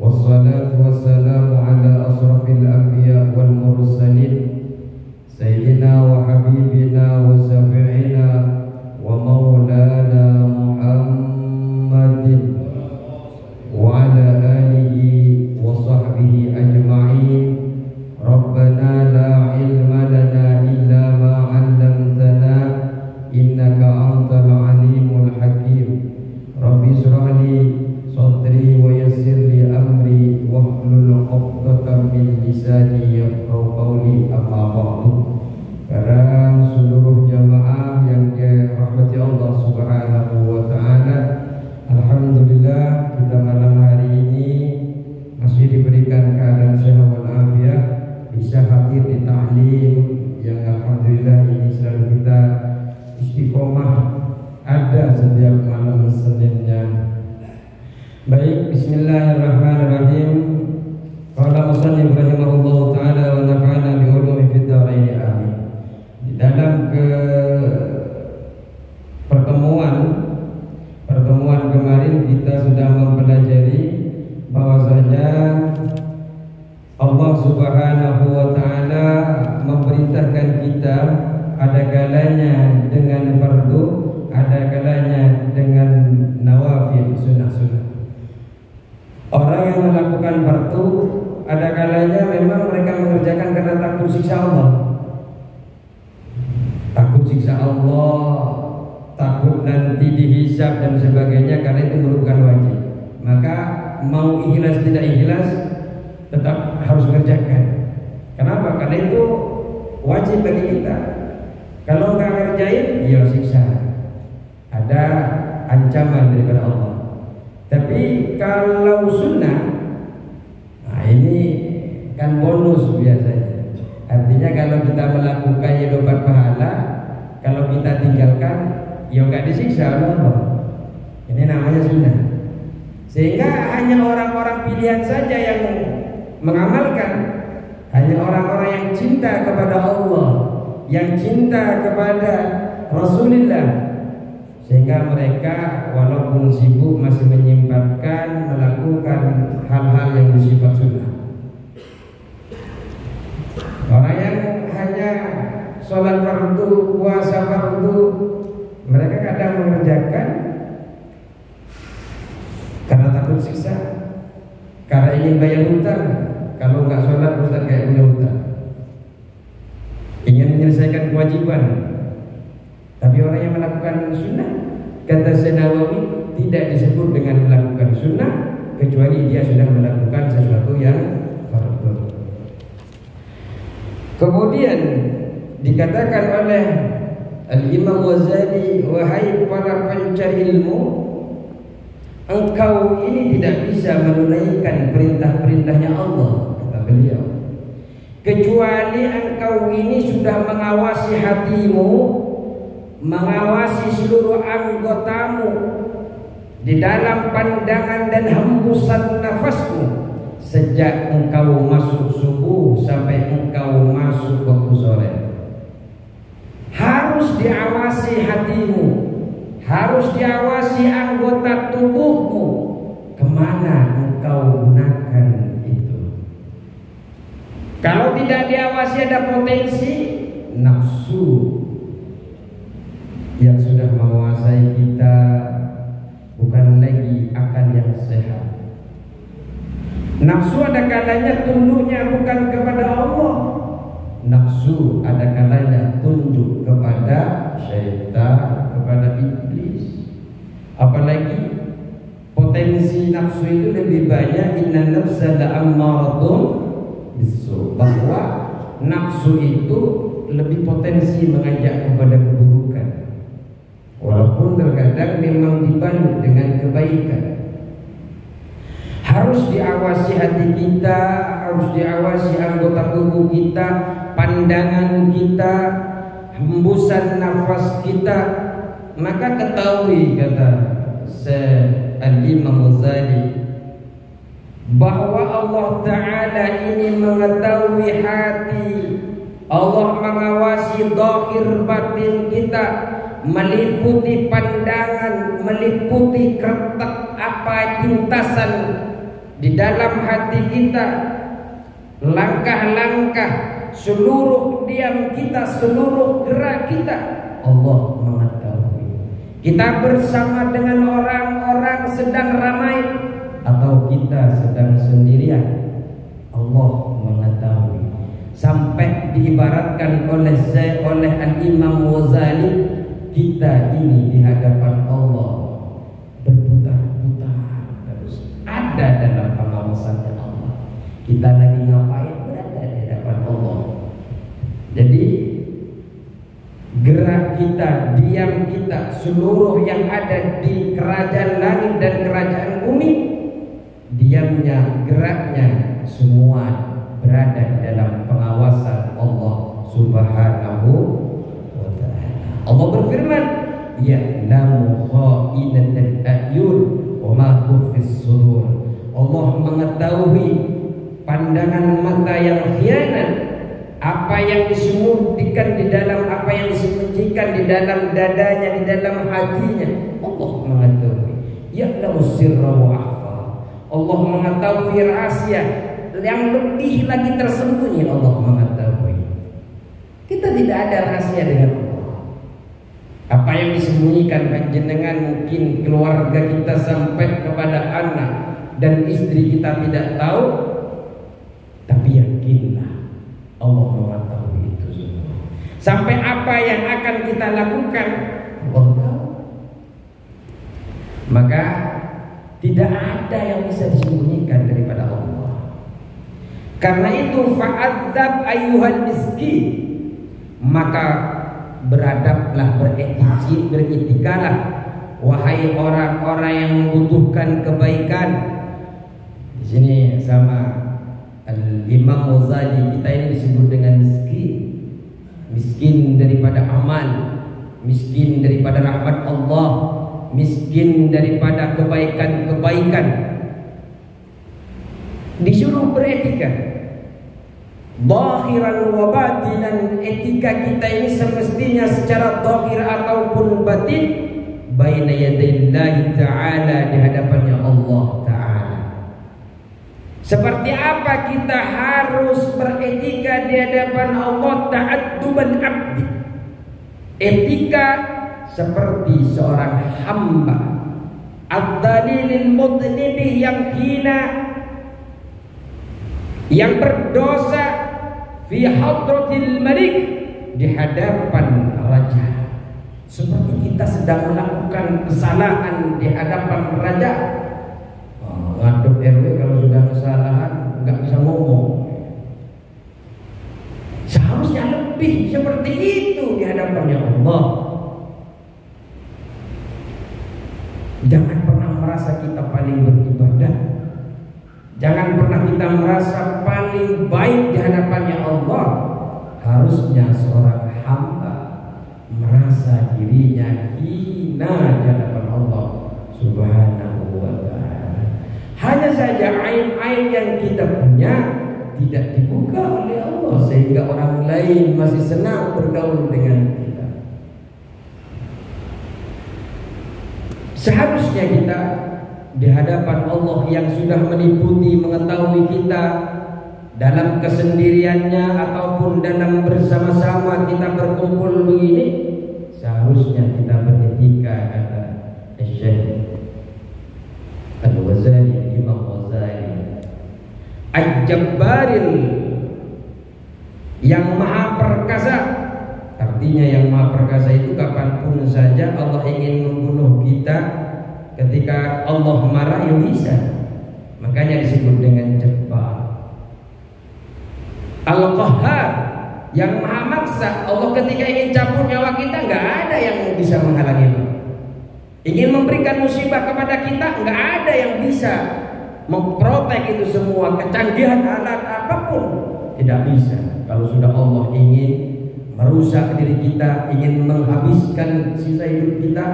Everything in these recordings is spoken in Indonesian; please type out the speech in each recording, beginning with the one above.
Wassalatu wassalamu ala asrafil anbiya wal mursalin Sayyidina wa habibina wa syafi'ina wa maulana Muhammadin wa ala alihi wa sahbihi ajma'in. Rabbana la ilma lana illa ma 'allamtana innaka antal alimul hakim. Rabbi shrah li sadri wa yassir li amri wahlul 'uqdatam min lisani yafqahu qawli. Amma ba'du. Para seluruh jamaah yang dirahmati Allah Subhanahu wa taala, alhamdulillah kita malam hari ini masih diberikan keadaan sehat walafiat, bisa hadir di ta'lim yang alhamdulillah ini selalu kita istiqomah ada setiap malam Seninnya. Baik, bismillahirrahmanirrahim. Qala musannif rahimahullahu taala wa nafa'ana bi ulumi fid dharain amin. Di dalam pertemuan kemarin kita sudah mempelajari bahwasanya Allah Subhanahu wa taala memerintahkan kita ada kalanya dengan fardu, ada kalanya dengan nawafil, sunnah-sunnah. Orang yang melakukan fardu ada kalanya memang mereka mengerjakan karena takut siksa Allah. Takut siksa Allah, takut nanti dihisab dan sebagainya, karena itu merupakan wajib. Maka mau ikhlas tidak ikhlas tetap harus mengerjakan. Kenapa? Karena itu wajib bagi kita. Kalau nggak ngerjain, ya siksa. Ada ancaman daripada Allah. Tapi kalau sunnah, nah ini kan bonus biasanya. Artinya kalau kita melakukannya dapat pahala, kalau kita tinggalkan, ya nggak disiksa oleh Allah. Ini namanya sunnah. Sehingga hanya orang-orang pilihan saja yang mengamalkan, hanya orang-orang yang cinta kepada Allah, yang cinta kepada Rasulullah, sehingga mereka walaupun sibuk masih menyempatkan melakukan hal-hal yang bersifat sunnah. Orang yang hanya sholat fardu, puasa fardu, mereka kadang mengerjakan karena takut siksa, karena ingin bayar hutang. Kalau nggak sholat, Ustaz kayak punya hutang. Ingin menyelesaikan kewajiban. Tapi orang yang melakukan sunnah, kata Nawawi, tidak disebut dengan melakukan sunnah kecuali dia sudah melakukan sesuatu yang fardu. Kemudian dikatakan oleh Al-Imam Ghazali, wahai para pencari ilmu, engkau ini tidak bisa menunaikan perintah-perintahnya Allah, kata beliau, kecuali engkau ini sudah mengawasi hatimu, mengawasi seluruh anggotamu di dalam pandangan dan hembusan nafasmu, sejak engkau masuk subuh sampai engkau masuk waktu sore. Harus diawasi hatimu, harus diawasi anggota tubuhmu, kemana engkau gunakan itu. Kalau tidak diawasi ada potensi nafsu yang sudah menguasai kita, bukan lagi akan yang sehat. Nafsu ada kalanya tunduknya bukan kepada Allah, nafsu ada kalanya tunduk kepada syaitan, kepada iblis. Apalagi potensi nafsu itu lebih banyak, inna nafsa la'ammaratun bisu, bahwa nafsu itu lebih potensi mengajak kepada keburukan, walaupun terkadang memang dibalut dengan kebaikan. Harus diawasi hati kita, harus diawasi anggota tubuh kita, pandangan kita, hembusan nafas kita. Maka ketahui, kata Al-Imam Ghazali, bahwa Allah Ta'ala ini mengetahui hati, Allah mengawasi zahir batin kita, meliputi pandangan, meliputi kretek apa lintasan di dalam hati kita, langkah-langkah, seluruh diam kita, seluruh gerak kita, Allah mengetahui. Kita bersama dengan orang-orang sedang ramai atau kita sedang sendirian, Allah mengetahui. Sampai diibaratkan oleh Al-Imam Ghazali, kita ini di hadapan Allah berputar-putar terus, ada dalam pengawasannya Allah. Kita lagi ngapain, berada di hadapan Allah. Jadi gerak kita, diam kita, seluruh yang ada di kerajaan langit dan kerajaan bumi, diamnya, geraknya, semua berada di dalam pengawasan Allah Subhanahu wa ta'ala. Allah berfirman, ya'lamu kha'inatal a'yun wa ma tukhfis sudur. Allah mengetahui pandangan mata yang khianat, apa yang disembunyikan di dalam, apa yang disembunyikan di dalam dadanya, di dalam hatinya. Allah mengetahui. Ya'lamu sirra wa akhfa. Allah mengetahui rahasia yang lebih lagi tersembunyi, Allah mengetahui. Kita tidak ada rahasia dengan Allah. Apa yang disembunyikan panjenengan, mungkin keluarga kita sampai kepada anak dan istri kita tidak tahu, tapi yakinlah Allah mengetahui itu semua. Sampai apa yang akan kita lakukan, Allah tahu. Maka tidak ada yang bisa disembunyikan daripada Allah. Karena itu fa'adzab ayyuhal miskin, maka beradablah, beretikalah wahai orang-orang yang membutuhkan kebaikan. Di sini sama Al-Imam Ghazali, kita ini disebut dengan miskin. Miskin daripada amal, miskin daripada rahmat Allah, miskin daripada kebaikan-kebaikan. Disuruh beretika zahiran wa batinan. Etika kita ini semestinya secara zahir ataupun batin baina yadayillahi ta'ala, di hadapannya Allah Ta'ala. Seperti apa kita harus beretika di hadapan Allah ta'adduban abdi. Etika seperti seorang hamba ad-dalilil mudnibi, yang hina, yang berdosa, fi hadratil malik, di hadapan raja. Seperti kita sedang melakukan kesalahan di hadapan raja. Ngadep RW kalau sudah kesalahan nggak bisa ngomong. Seharusnya lebih seperti itu di hadapannya Allah. Jangan pernah merasa kita paling beribadah. Jangan pernah kita merasa paling baik di hadapannya Allah. Harusnya seorang hamba merasa dirinya hina di hadapan Allah Subhanahu wa ta'ala. Hanya saja aib-aib yang kita punya tidak dibuka oleh Allah, sehingga orang lain masih senang bergaul dengan kita. Seharusnya kita di hadapan Allah yang sudah meliputi, mengetahui kita dalam kesendiriannya ataupun dalam bersama-sama kita berkumpul begini, seharusnya kita beretika, kata Syekh Al-Ghazali, Imam Ghazali, Al-Jabbaril, yang maha perkasa. Artinya yang maha perkasa itu kapanpun saja Allah ingin membunuh kita. Ketika Allah marah, ya bisa. Makanya disebut dengan Jabbar. Al-Qahhar, yang maha maksa. Allah ketika ingin cabut nyawa kita, nggak ada yang bisa menghalangi. Ingin memberikan musibah kepada kita, nggak ada yang bisa memprotek itu semua. Kecanggihan alat apapun tidak bisa. Kalau sudah Allah ingin merusak diri kita, ingin menghabiskan sisa hidup kita,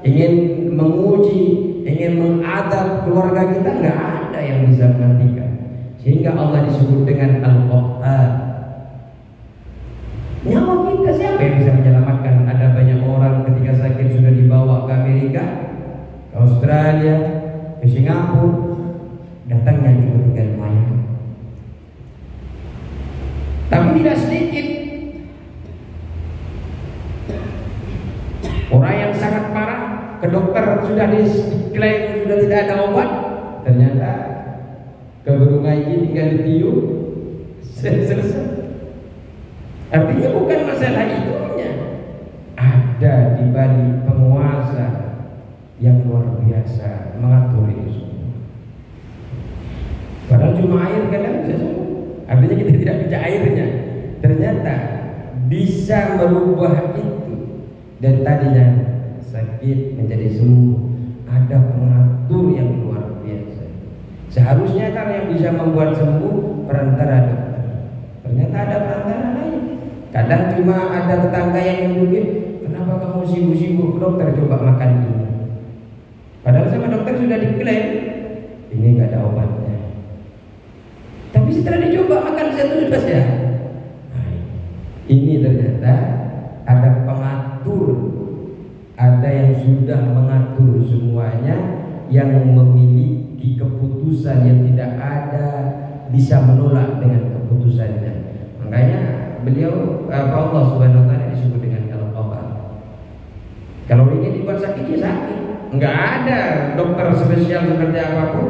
ingin menguji, ingin mengadab keluarga kita, nggak ada yang bisa menghentikan. Sehingga Allah disebut dengan Al-Qahhar. Nyawa kita siapa yang bisa menyelamatkan? Ada banyak orang ketika Singapura, datangnya cuma tinggal mayat. Tapi tidak sedikit orang yang sangat parah, ke dokter sudah diklaim sudah tidak ada obat, ternyata ke guru ngaji tinggal ditiup selesai. Artinya bukan masalah itunya, ada di balik penguasa yang luar biasa mengatur itu semua. Padahal cuma air kadang bisa sembuh. Artinya kita tidak baca airnya, ternyata bisa merubah itu dari tadinya sakit menjadi sembuh. Ada pengatur yang luar biasa. Seharusnya kan yang bisa membuat sembuh perantara dokter, ternyata ada perantara lain. Kadang cuma ada tetangga yang nunjukin, kenapa kamu sibuk-sibuk ke dokter, coba makan ini. Padahal sama dokter sudah diklaim ini nggak ada obatnya. Tapi setelah dicoba makan satu sudah sehat. Nah, ini ternyata ada pengatur, ada yang sudah mengatur semuanya, yang memiliki keputusan yang tidak ada bisa menolak dengan keputusannya. Makanya beliau Allah Subhanahu wa taala disebut dengan Al-Qadar. Kalau ini dibuat sakit ya sakit. Enggak ada dokter spesial seperti apapun.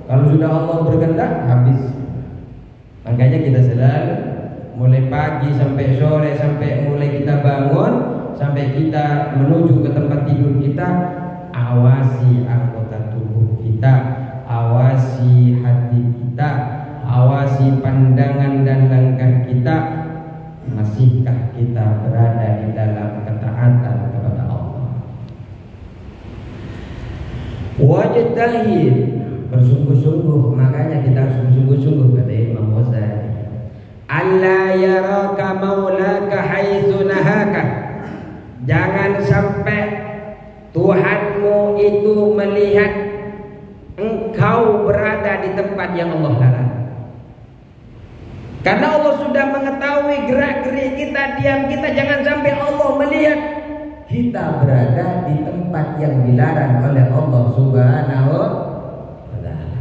Kalau sudah Allah berkehendak habis. Makanya kita selalu mulai pagi sampai sore, sampai mulai kita bangun sampai kita menuju ke tempat tidur kita, awasi anggota tubuh kita, awasi hati kita, awasi pandangan dan langkah kita. Masihkah kita berada di dalam ketaatan kepada Allah? Wajtahid, bersungguh-sungguh. Makanya kita harus bersungguh-sungguh, kata Imam Ghazali. Alla yaraka maulaka haitsu nahaka. Jangan sampai Tuhanmu itu melihat engkau berada di tempat yang Allah larang. Karena Allah sudah mengetahui gerak-gerik kita, diam kita. Jangan sampai Allah melihat kita berada di tempat yang dilarang oleh Allah Subhanahu wa ta'ala.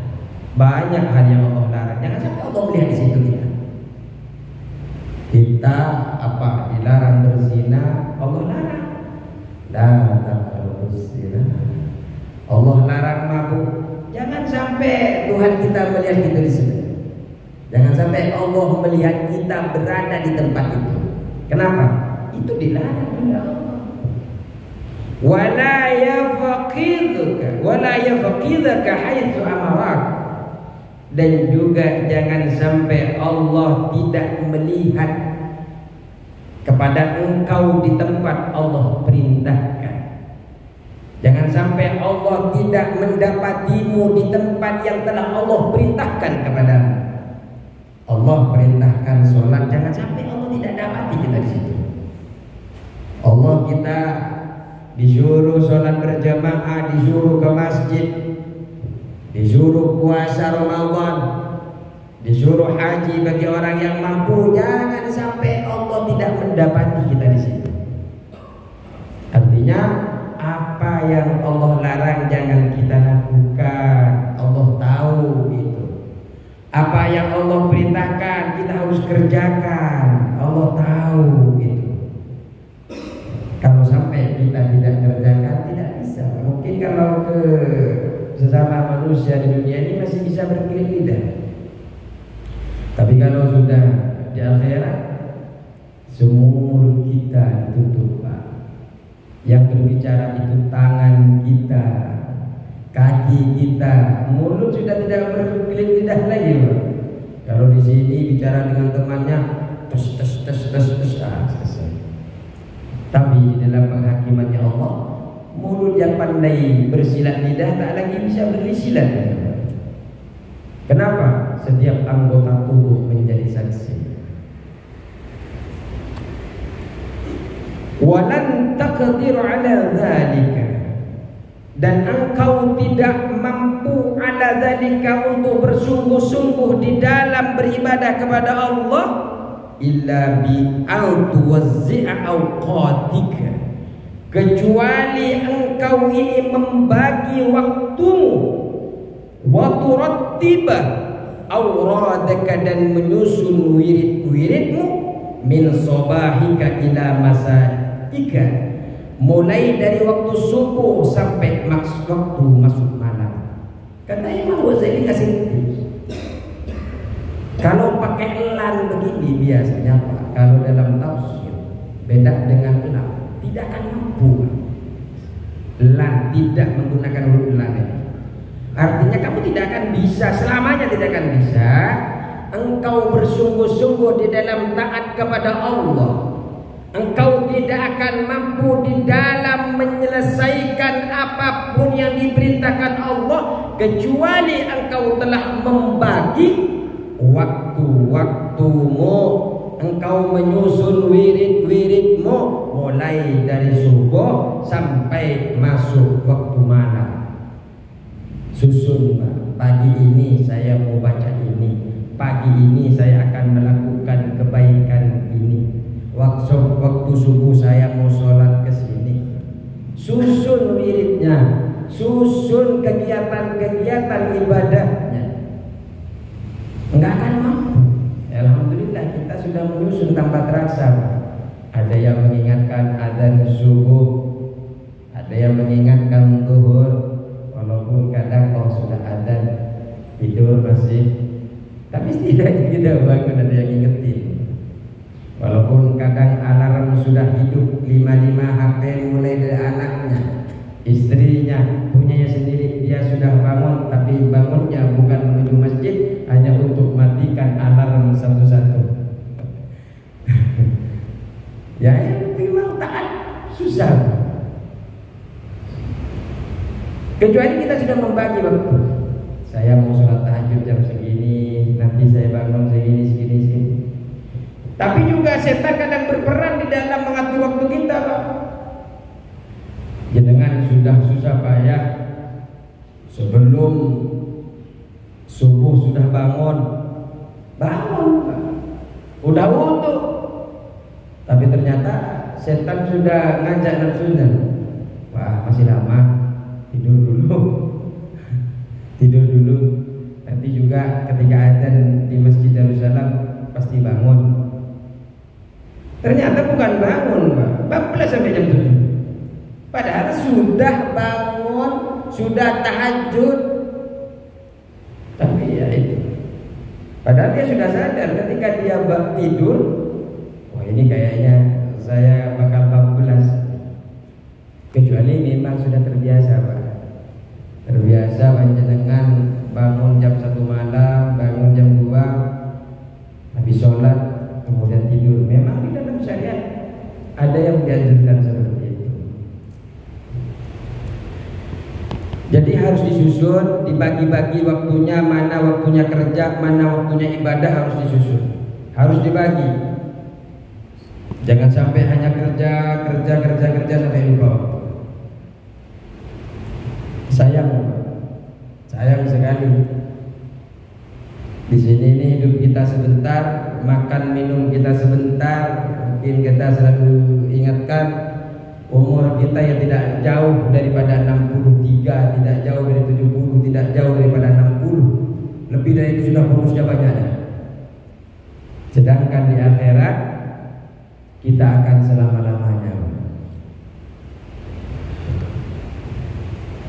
Banyak hal yang Allah larang, jangan sampai Allah melihat di situ kita. Kita apa dilarang berzina, Allah larang. La taqrabuz zina. Allah larang mabuk. Jangan sampai Tuhan kita melihat kita di situ. Jangan sampai Allah melihat kita berada di tempat itu. Kenapa? Itu dilarang oleh Allah. Wala yafqidaka haitsu amarak. Dan juga jangan sampai Allah tidak melihat kepada engkau di tempat Allah perintahkan. Jangan sampai Allah tidak mendapatimu di tempat yang telah Allah perintahkan kepadamu. Allah perintahkan sholat, jangan sampai Allah tidak dapati kita di situ. Allah kita disuruh sholat berjamaah, disuruh ke masjid, disuruh puasa Ramadan, disuruh haji bagi orang yang mampu. Jangan sampai Allah tidak mendapati kita di situ. Artinya apa yang Allah larang jangan kita lakukan. Allah tahu itu. Apa yang Allah perintahkan kita harus kerjakan. Allah tahu itu. Kalau sampai kita tidak kerjakan, tidak bisa. Mungkin kalau ke sesama manusia di dunia ini masih bisa berkelit lidah. Tapi kalau sudah di akhirat, semua mulut kita ditutup, Pak. Yang berbicara itu tangan kita, kaki kita, mulut sudah tidak berkelit lidah lagi, Pak. Kalau di sini bicara dengan temannya, tes, selesai. Tapi di dalam penghakimannya Allah, mulut yang pandai bersilat lidah tak lagi bisa bersilat. Kenapa? Setiap anggota tubuh menjadi saksi. Walan taqdir ala dzalika, dan engkau tidak mampu ala dzalika untuk bersungguh-sungguh di dalam beribadah kepada Allah illa bi tuwazzi'a awqatika, kecuali engkau ini membagi waktumu wa turattiba awradaka dan menyusun wirid-wiridmu min sobahika ila masaika, mulai dari waktu subuh sampai waktu masuk malam. Kata Imam Ghazali kasih tips. Kalau pakai elan begini biasanya Pak, kalau dalam tafsir beda dengan elan, tidak akan mampu. Elan tidak menggunakan huruf elan ini. Artinya kamu tidak akan bisa, selamanya tidak akan bisa engkau bersungguh-sungguh di dalam taat kepada Allah. Engkau tidak akan mampu di dalam menyelesaikan apapun yang diperintahkan Allah kecuali engkau telah membagi waktu-waktumu. Engkau menyusun wirid-wiridmu mulai dari subuh sampai masuk waktu malam. Susun, pagi ini saya mau baca ini, pagi ini saya akan melakukan kebaikan ini, waktu subuh saya mau sholat ke sini. Susun wiridnya, susun kegiatan-kegiatan ibadahnya. Enggak akan mampu. Alhamdulillah kita sudah menyusun tanpa terasa. Ada yang mengingatkan adzan subuh, ada yang mengingatkan zuhur. Walaupun kadang kalau sudah adzan tidur masih, tapi setidaknya kita bangun, ada yang ingetin. Walaupun kadang alarm sudah hidup 55 HP mulai dari anaknya, istrinya, punyanya sendiri, dia sudah bangun, tapi bangunnya bukan menuju masjid, hanya untuk matikan alarm satu-satu. Ya memang taat susah. Kecuali kita sudah membagi waktu. Saya mau sholat tahajud jam segini, nanti saya bangun segini. Tapi juga setan kadang berperan di dalam mengatur waktu kita, Pak. Jenengan sudah susah payah sebelum subuh sudah bangun, Pak. Udah wudu. Tapi ternyata setan sudah ngajak nafsunya. Wah, masih lama. Tidur dulu. Nanti juga ketika adzan di Masjid Darussalam pasti bangun. Ternyata bukan bangun, Pak. 14 sampai jam 7. Padahal sudah bangun, sudah tahajud. Tapi ya itu. Padahal dia sudah sadar ketika dia tidur, wah ini kayaknya saya bakal 14. Kecuali memang sudah terbiasa, Pak. Terbiasa panjenengan bangun jam 1 malam, bangun jam 2, habis sholat, kemudian tidur. Memang di dalam syariat ada yang dianjurkan seperti itu. Jadi harus disusun, dibagi-bagi waktunya, mana waktunya kerja, mana waktunya ibadah, harus disusun, harus dibagi. Jangan sampai hanya kerja sampai lupa waktu. Sayang sekali. Di sini ini hidup kita sebentar, makan minum kita sebentar. Mungkin kita selalu ingatkan umur kita yang tidak jauh daripada 63, tidak jauh dari 70, tidak jauh daripada 60. Lebih dari itu sudah bonusnya banyak. Sedangkan di akhirat kita akan selama-lamanya.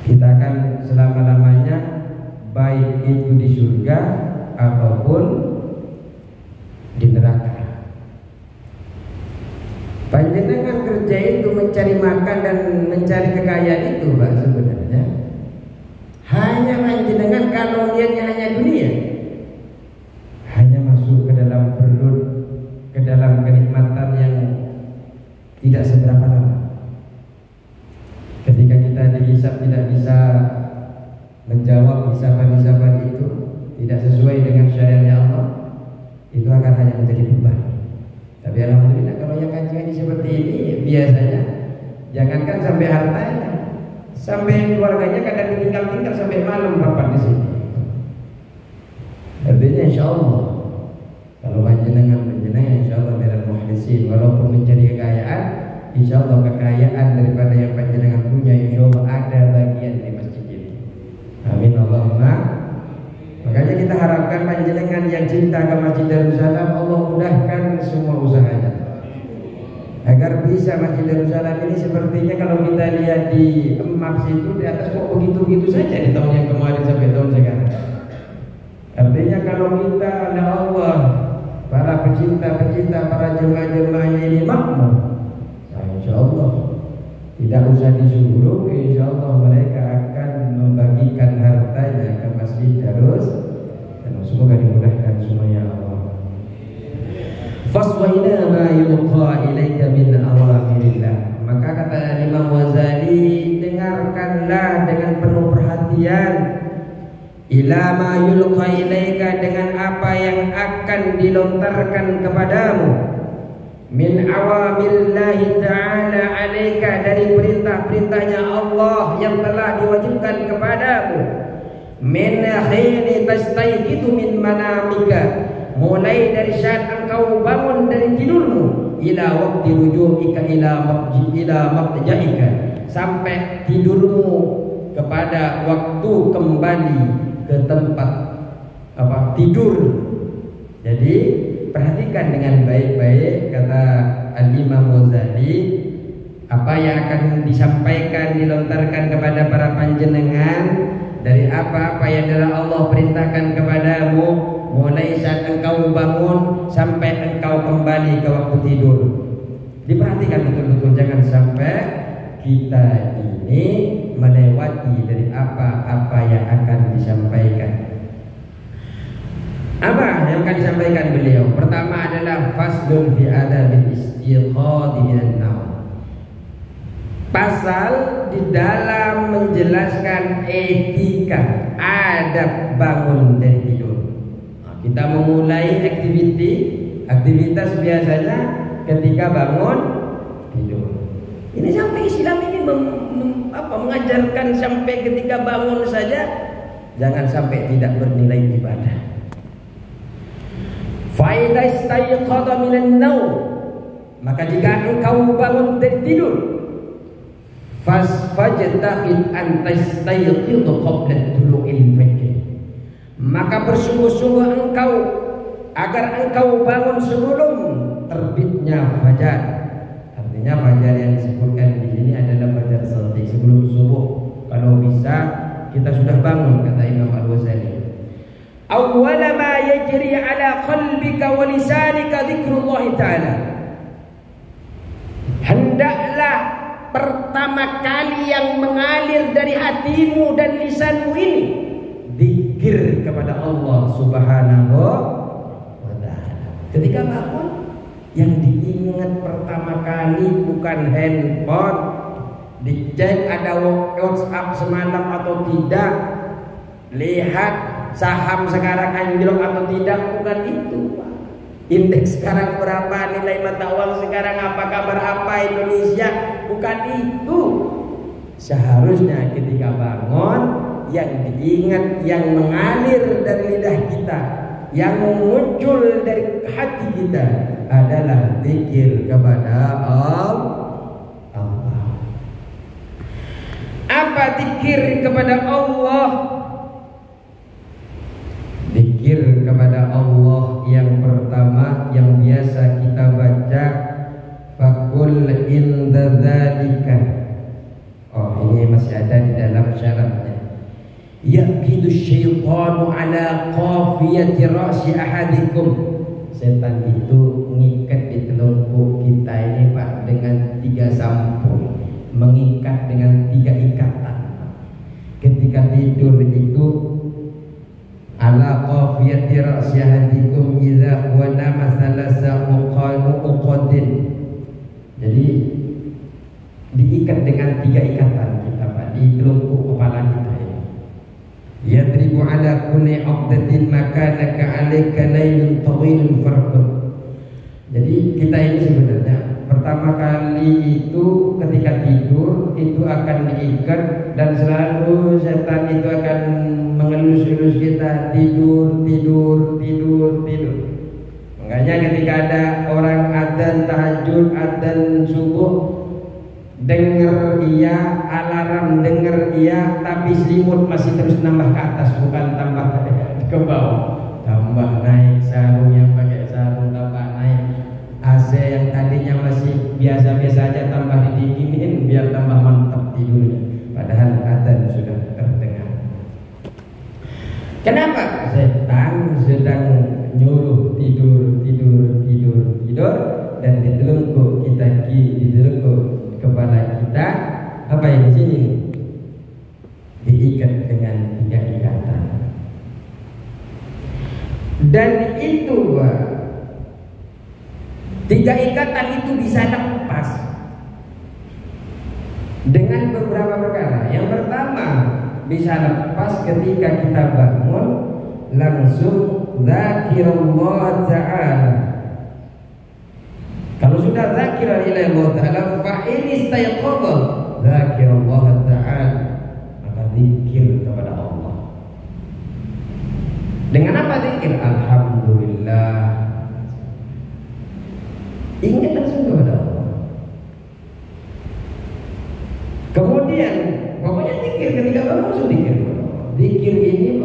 Kita akan selama-lamanya, baik itu di surga ataupun di neraka. Panjenengan kerja itu mencari makan dan mencari kekayaan itu, Pak, sebenarnya hanya panjenengan kalau niatnya hanya dunia, hanya masuk ke dalam perut, ke dalam kenikmatan yang tidak seberapa lama. Ketika kita dihisab tidak bisa menjawab hisaban-hisaban itu, tidak sesuai dengan syariat Allah, itu akan hanya menjadi beban. Tapi alhamdulillah kalau yang kajian seperti ini biasanya jangankan sampai hartanya, sampai keluarganya kadang tinggal sampai malam rapat di sini. Artinya insya Allah kalau panjenengan insya Allah minal muhlisin, walaupun mencari kekayaan, insya Allah kekayaan daripada yang panjenengan punya insya Allah ada bagian di masjid ini. Amin Allahumma Makanya kita harapkan panjenengan yang cinta ke Masjid Darussalam, Allah mudahkan semua usahanya agar bisa Masjid Darussalam ini sepertinya kalau kita lihat di Maps itu di atas kok begitu-begitu saja di tahun yang kemarin sampai tahun sekarang. Artinya kalau kita oleh Allah, para pecinta-pecinta, para jemaah-jemaahnya ini makmur, nah insya Allah tidak usah disuruh, insya Allah mereka akan membagikan hartanya ke Masjid Darus, dan semoga dimudahkan semuanya Allah. Faswaina ma yulqa ilaika min awamirillah. Maka kata Imam Ghazali, dengarkanlah dengan penuh perhatian ila ma yulqa ilaika, dengan apa yang akan dilontarkan kepadamu, min awamirillahi ta'ala alaika, dari perintah-perintahnya Allah yang telah diwajibkan kepadamu, min khini tastayqitu min manamika, mulai dari saat engkau bangun dari tidurmu, ila waqti rujuika ila maqjaika, sampai tidurmu kepada waktu kembali ke tempat tidur. Jadi perhatikan dengan baik-baik, kata Al-Imam Ghazali, apa yang akan disampaikan, dilontarkan kepada para panjenengan dari apa-apa yang telah Allah perintahkan kepadamu, mulai saat engkau bangun sampai engkau kembali ke waktu tidur. Diperhatikan betul-betul, jangan sampai kita ini melewati dari apa-apa yang akan disampaikan. Apa yang akan disampaikan beliau? Pertama adalah faslun fi adabil istiqadhi minan naum. Pasal di dalam menjelaskan etika adab bangun dari tidur. Kita memulai aktivitas biasanya ketika bangun tidur. Ini sampai Islam ini mengajarkan sampai ketika bangun saja jangan sampai tidak bernilai ibadah. Fa idza istayqadha minan naum, maka jika engkau bangun dari tidur, fajtahid an tastayqidha qabla tulu'il fajr, maka bersungguh-sungguh engkau agar engkau bangun sebelum terbitnya fajar. Artinya fajar yang disebutkan di sini adalah fajar shadiq, sebelum subuh. Kalau bisa kita sudah bangun, kata Imam Al-Ghazali. Awwala ma yajri ala qalbika wa lisanika dzikrullah ta'ala. Hendaklah pertama kali yang mengalir dari hatimu dan lisanmu ini zikir kepada Allah Subhanahu wa ta'ala. Ketika bangun, yang diingat pertama kali bukan handphone, dicek ada WhatsApp semalam atau tidak, lihat saham sekarang anjlok atau tidak, bukan itu. Indeks sekarang berapa, nilai mata uang sekarang apa, kabar apa Indonesia, bukan itu. Seharusnya ketika bangun, yang diingat, yang mengalir dari lidah kita, yang muncul dari hati kita adalah zikir kepada Allah. Apa zikir kepada Allah? Zikir kepada Allah yang pertama yang biasa kita baca, fakul inda dzalika. Oh, ini masih ada di dalam syaratnya. Yaqidu syaitanu ala qafiyati ra'si ahadikum. Setan itu mengikat di telungkup kita ini Pak dengan 3 sampul, mengikat dengan 3 ikatan. Ketika tidur itu ala qafiyati ra'si ahadikum idza huwa nama salasa uqadin. Jadi diikat dengan 3 ikatan kita Pak di telungkup kepala kita ini. Yadribu ala kulli 'abdatin makanaka 'alaika laylun tawilun farqun. Jadi kita ini sebenarnya pertama kali itu ketika tidur itu akan diikat, dan selalu setan itu akan mengelus-elus kita tidur. Makanya ketika ada orang adzan tahajud, adzan subuh, dengar iya, alarm dengar iya, tapi selimut masih terus nambah ke atas, bukan tambah ke dekat. ke bawah, tambah naik sarung, yang pakai sarung tambah naik, AC yang tadinya masih biasa-biasa aja tambah didinginin biar tambah mantap tidurnya, padahal adzan sudah terdengar. Kenapa? Setan sedang nyuruh tidur, dan ditelungkup kepala kita apa yang di sini diikat dengan 3 ikatan. Dan itu 3 ikatan itu bisa lepas dengan beberapa perkara. Yang pertama, bisa lepas ketika kita bangun langsung zikirullah ta'ala. Kalau sudah zikirullah ta'ala, fa in istayqadha zikirullah ta'ala, maka zikir kepada Allah. Dengan apa zikir? Alhamdulillah. Ingat langsung kepada Allah. Kemudian pokoknya zikir ketika bangun langsung zikir kepada Allah. Zikir ini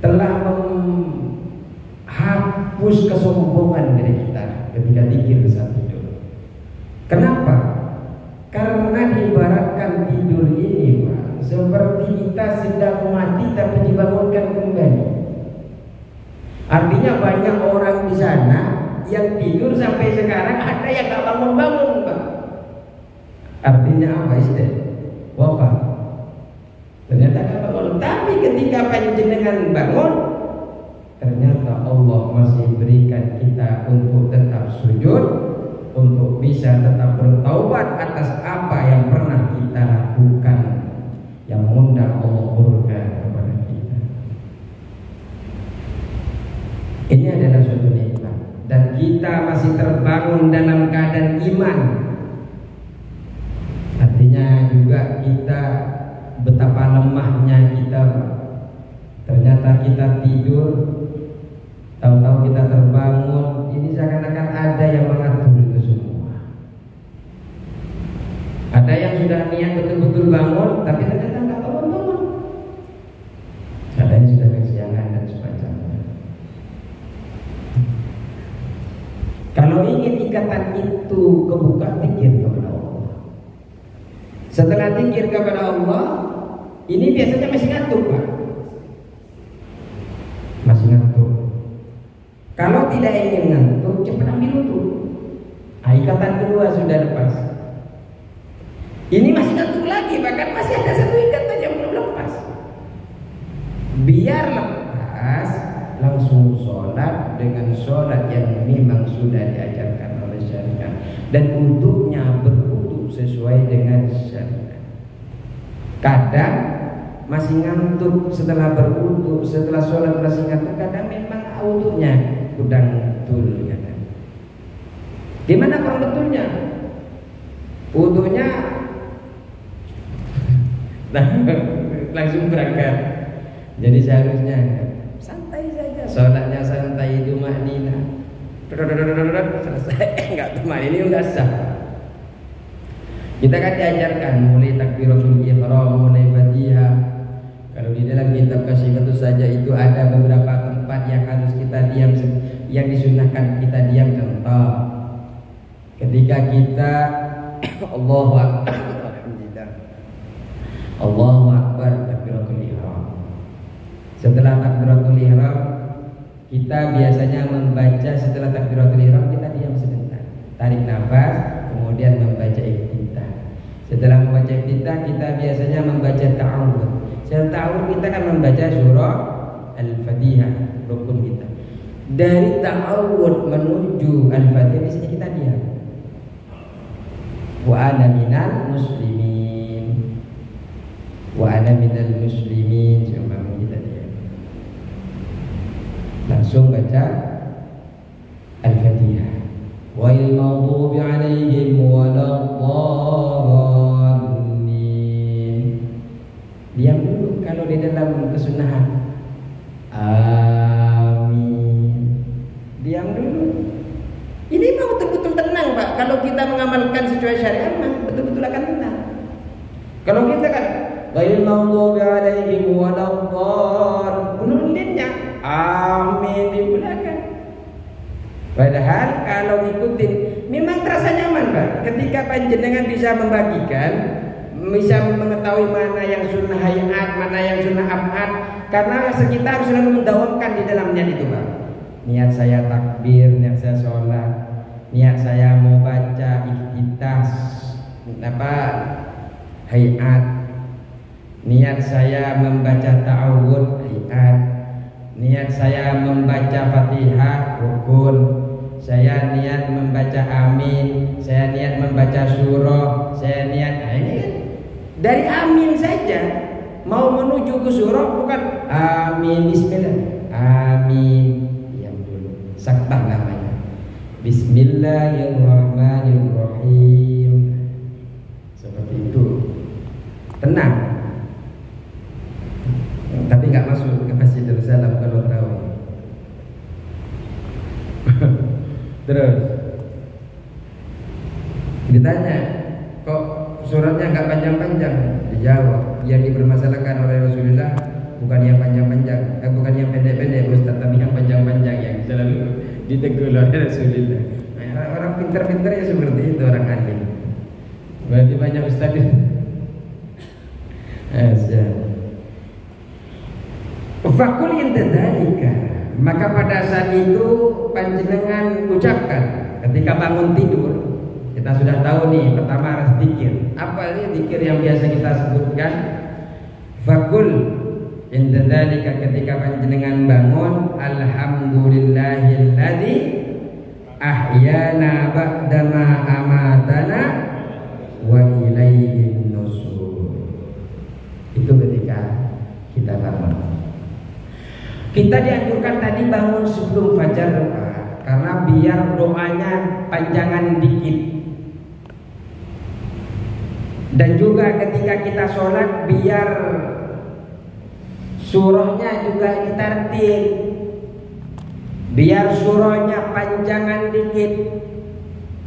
telah menghapus kesombongan dari kita ketika zikir saat tidur. Kenapa? Karena diibaratkan tidur ini seperti kita sedang mati tapi dibangunkan kembali. Artinya banyak orang di sana yang tidur sampai sekarang ada yang gak bangun-bangun, Pak. Artinya apa istilah? Wafat. Ternyata gak bangun. Tapi ketika panjenengan bangun, ternyata Allah masih berikan kita untuk tetap sujud, untuk bisa tetap bertaubat atas apa yang pernah kita lakukan yang mengundang Allah murka kepada kita. Ini adalah suatu nikmat, dan kita masih terbangun dalam keadaan iman. Artinya juga kita betapa lemahnya kita. Ternyata kita tidur, tahu-tahu kita terbangun. Ini seakan-akan ada yang mengatur itu semua. Ada yang sudah niat betul-betul bangun, tapi ternyata nggak bangun-bangun. Ada yang sudah kesiangan dan semacamnya. Kalau ingin ikatan itu kebuka, zikir kepada Allah. Setelah zikir kepada Allah, ini biasanya masih ngantuk, Pak. Masih ngantuk. Kalau tidak ingin ngantuk, cepat ambil wudu. Ikatan kedua sudah lepas. Ini masih ngantuk lagi, bahkan masih ada 1 ikatan yang belum lepas. Biar lepas, langsung sholat dengan sholat yang memang sudah diajarkan oleh syariat, dan wudhunya berwudhu sesuai dengan syariat. Kadang masih ngantuk setelah berwudhu, setelah sholat masih ngantuk, kadang memang wudhunya kurang betul. Kadang gimana kurang betulnya? Wudhunya langsung berangkat. Jadi seharusnya santai saja, sholatnya santai, itu maknina. Selesai, enggak teman, ini udah sah. Kita kan diajarkan mulai takbiratul ihram, mulai Fatihah. Kalau di dalam kitab Kasyifatus saja itu ada beberapa tempat yang harus kita diam, yang disunahkan kita diam. Contoh, ketika kita Allahu Akbar, alhamdulillah, Allahu Akbar, takbiratul ihram. Setelah takbiratul ihram, kita biasanya membaca, setelah takbiratul ihram kita diam sebentar, tarik nafas, kemudian membaca iftitah. Setelah membaca iftitah, kita biasanya membaca ta'awud. Setelah ta'awud kita akan membaca surah Al-Fatihah, rukun kita. Dari ta'awud menuju Al-Fatihah biasanya kita diam. Wa ana minal muslimin, wa ana minal muslimin, seumpama kita diam. Langsung baca Al-Fatihah. Wal maghdubi 'alaihim waladdallin. Diam dulu kalau di dalam kesunahan. Amin. Diam dulu. Ini mau betul-betul tenang, Pak. Kalau kita mengamalkan sesuai syariat, betul-betul akan tenang. Kalau kita kan wal maghdubi 'alaihim waladdallin, amin di belakang. Padahal kalau ngikutin memang terasa nyaman, Pak. Ketika panjenengan bisa membagikan, bisa mengetahui mana yang sunnah hayat, mana yang sunnah abad, karena kita harus selalu mendawamkan di dalam niat itu, Pak. Niat saya takbir, niat saya sholat, niat saya mau baca iftitah hayat, niat saya membaca ta'awud hayat, niat saya membaca Fatihah rukun, saya niat membaca amin, saya niat membaca surah, saya niat. Nah, ini kan dari amin saja mau menuju ke surah bukan amin bismillah, amin yang dulu sakbah namanya, bismillahirrahmanirrahim, seperti itu. Tenang, tapi nggak masuk ke Masjidil Salam kalau tarawih. Terus ditanya, kok suratnya nggak panjang-panjang? Dijawab, yang dipermasalahkan oleh Rasulullah bukan yang panjang-panjang, bukan yang pendek-pendek Ustaz, tapi yang panjang-panjang yang selalu ditegur oleh Rasulullah. Nah, orang pintar-pintar ya seperti itu, orang alim. Berarti banyak Ustaz itu. Fakul intadzalika, maka pada saat itu panjenengan ucapkan ketika bangun tidur. Kita sudah tahu nih, pertama harus zikir. Apa ini zikir yang biasa kita sebutkan? Fakul intadzalika, ketika panjenengan bangun, alhamdulillahilladzi ahyana ba'dama amatana wa ilaihin nusur. Itu ketika kita bangun. Kita dianjurkan tadi bangun sebelum fajar doa, karena biar doanya panjangan dikit. Dan juga ketika kita sholat biar surahnya juga ditartil, biar surahnya panjangan dikit.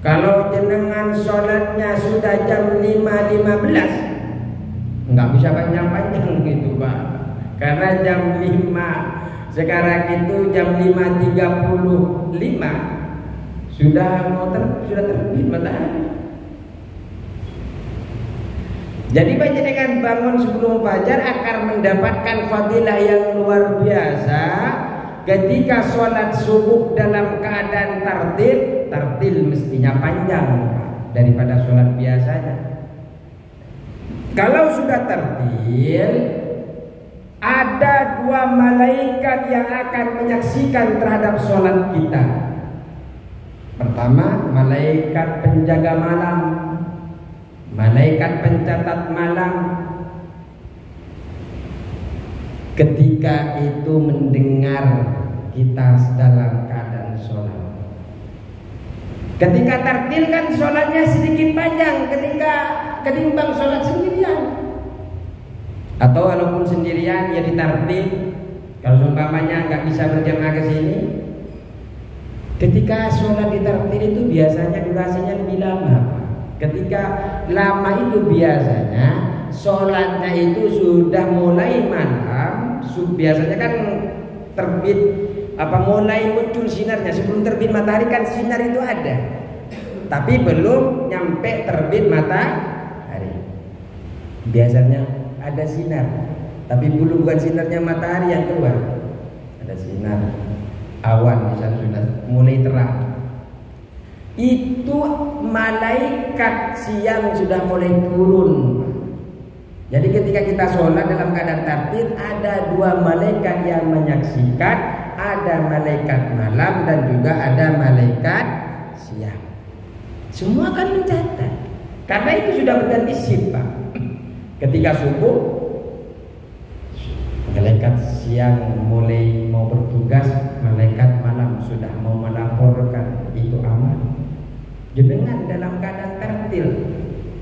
Kalau jenengan sholatnya sudah jam 5.15, nggak bisa panjang-panjang gitu, Pak, karena jam 5 sekarang itu jam 5.35 sudah terbit matahari. Jadi panjenengan bangun sebelum fajar akan mendapatkan fadilah yang luar biasa ketika sholat subuh dalam keadaan tartil mestinya panjang daripada sholat biasanya. Kalau sudah tartil, ada dua malaikat yang akan menyaksikan terhadap sholat kita. Pertama, malaikat penjaga malam, malaikat pencatat malam. Ketika itu mendengar kita dalam keadaan sholat. Ketika tartil kan sholatnya sedikit panjang ketika ketimbang sholat sendirian. Atau walaupun sendirian ya ditartil. Kalau umpamanya nggak bisa berjamaah ke sini, ketika sholat ditartil itu biasanya durasinya lebih lama. Ketika lama itu biasanya sholatnya itu sudah mulai malam. Biasanya kan terbit mulai muncul sinarnya. Sebelum terbit matahari kan sinar itu ada, tapi belum nyampe terbit matahari. Biasanya ada sinar, tapi belum, bukan sinarnya matahari yang keluar. Ada sinar awan misalnya sudah mulai terang. Itu malaikat siang sudah mulai turun. Jadi ketika kita sholat dalam keadaan tartil, ada dua malaikat yang menyaksikan, ada malaikat malam dan juga ada malaikat siang. Semua akan mencatat, karena itu sudah berganti shift, Pak. Ketika subuh, malaikat siang mulai mau bertugas, malaikat malam sudah mau melaporkan itu aman. Jenengan dalam keadaan tertil,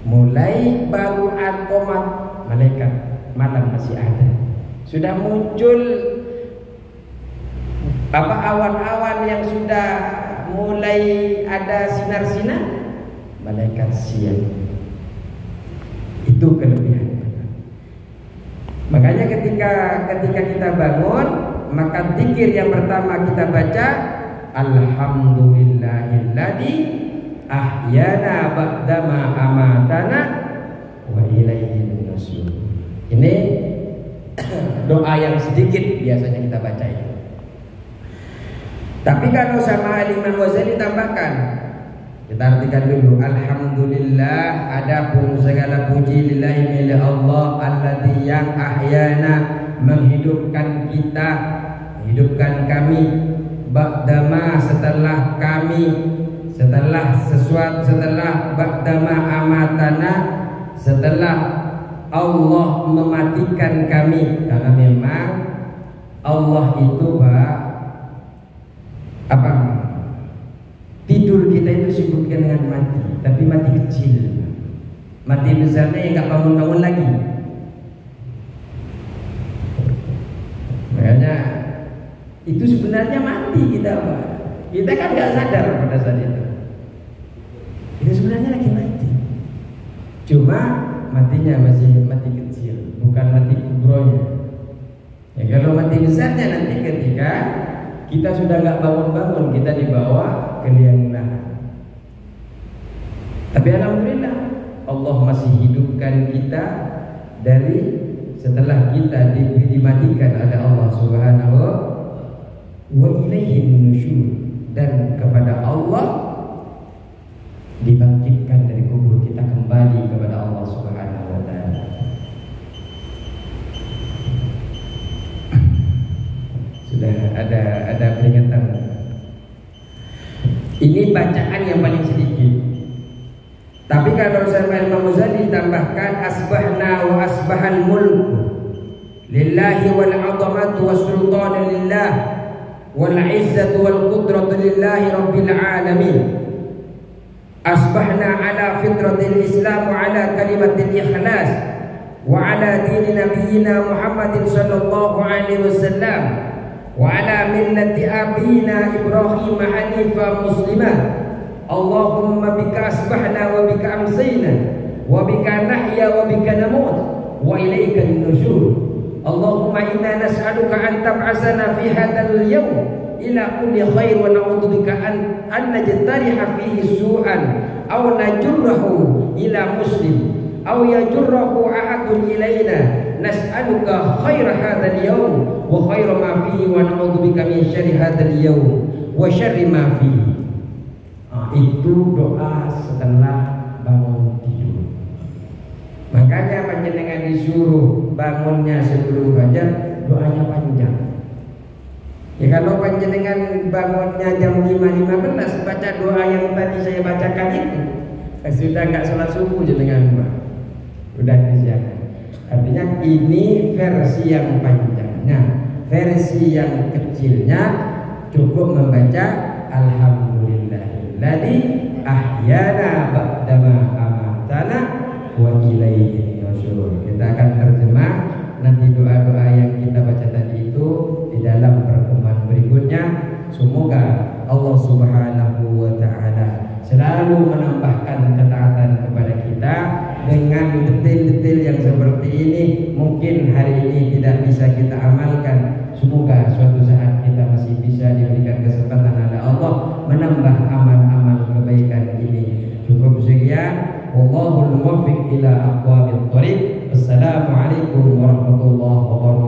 mulai baru al-qomat, malaikat malam masih ada. Sudah muncul awan-awan yang sudah mulai ada sinar-sinar, malaikat siang. Itu kelebihannya. Makanya ketika kita bangun, maka zikir yang pertama kita baca alhamdulillahilladzi ahyana ba'dama amatana wa ilaihin nusyur. Ini doa yang sedikit biasanya kita baca itu. Tapi kalau sama Imam Ghazali tambahkan, kita artikan dulu, alhamdulillah, adapun segala puji lillahi milik Allah alladzi yang ahyana, menghidupkan kita, menghidupkan kami, ba'dama setelah kami, setelah ba'dama amatana, setelah Allah mematikan kami. Karena memang Allah itu tidur kita itu disebutkan dengan mati, tapi mati kecil. Mati besarnya yang nggak bangun-bangun lagi. Makanya itu sebenarnya mati kita, Pak. Kita kan nggak sadar pada saat itu. Itu sebenarnya lagi mati. Cuma matinya masih mati kecil, bukan mati kubronya. Ya kalau mati besarnya nanti ketika kita sudah nggak bangun-bangun, kita dibawa ke liang lahat. Tapi alhamdulillah Allah masih hidupkan kita dari setelah kita dimatikan oleh Allah Subhanahu wa ilaihin nusyur, dan kepada Allah dibangkitkan dari kubur kita kembali kepada Allah Subhanahu wa taala. Sudah ada peringatan. Ini bacaan yang paling sedikit. Tapi kalau sama Imam Ghazali tambahkan asbahna wa asbahal mulku lillahi wal 'azamatu was sultanu lillah wal 'izzatu wal qudratu lillahi rabbil alamin. Asbahna ala fitratil Islam wa ala kalimatil ikhlas wa ala dini nabiyyina Muhammadin sallallahu alaihi wasallam wa ala millati abina Ibrahim hanifan musliman. Allahumma bika asbahna wa bika amsayna wa bika nahya wa bika namut wa ilaika an-nusyur. Allahumma inna nas'aluka an tab'asana fi hadzal yawm ila kulli khair wa na'udzu bika an najtariha fihi su'an aw najurrahu ila muslim aw yajurrahu ahadun ilaina. Nas'aluka khair hadzal yawm wa khair ma fihi wa na'udzu bika min syarri hadzal yawm wa syarri ma fihi. Itu doa setelah bangun tidur. Makanya panjenengan disuruh bangunnya sebelum fajar, doanya panjang. Ya kalau panjenengan bangunnya jam 5.15, baca doa yang tadi saya bacakan itu, sudah nggak sholat subuh jenengan, Pak. Udah kerjakan. Artinya ini versi yang panjangnya. Versi yang kecilnya cukup membaca alhamdulillahilladzi ahyana ba'dama amatana wa ilaihin nusyur. Kita akan terjemah nanti doa-doa yang kita baca tadi itu di dalam pertemuan berikutnya. Semoga Allah Subhanahu wa taala selalu menambahkan ketaatan kepada kita dengan detail-detail yang seperti ini. Mungkin hari ini tidak bisa kita amalkan, semoga suatu saat kita masih bisa diberikan kesempatan oleh Allah menambah amal-amal kebaikan ini. Cukup sekian. Wallahul muwaffiq ila aqwamit thoriq. Assalamualaikum warahmatullahi wabarakatuh.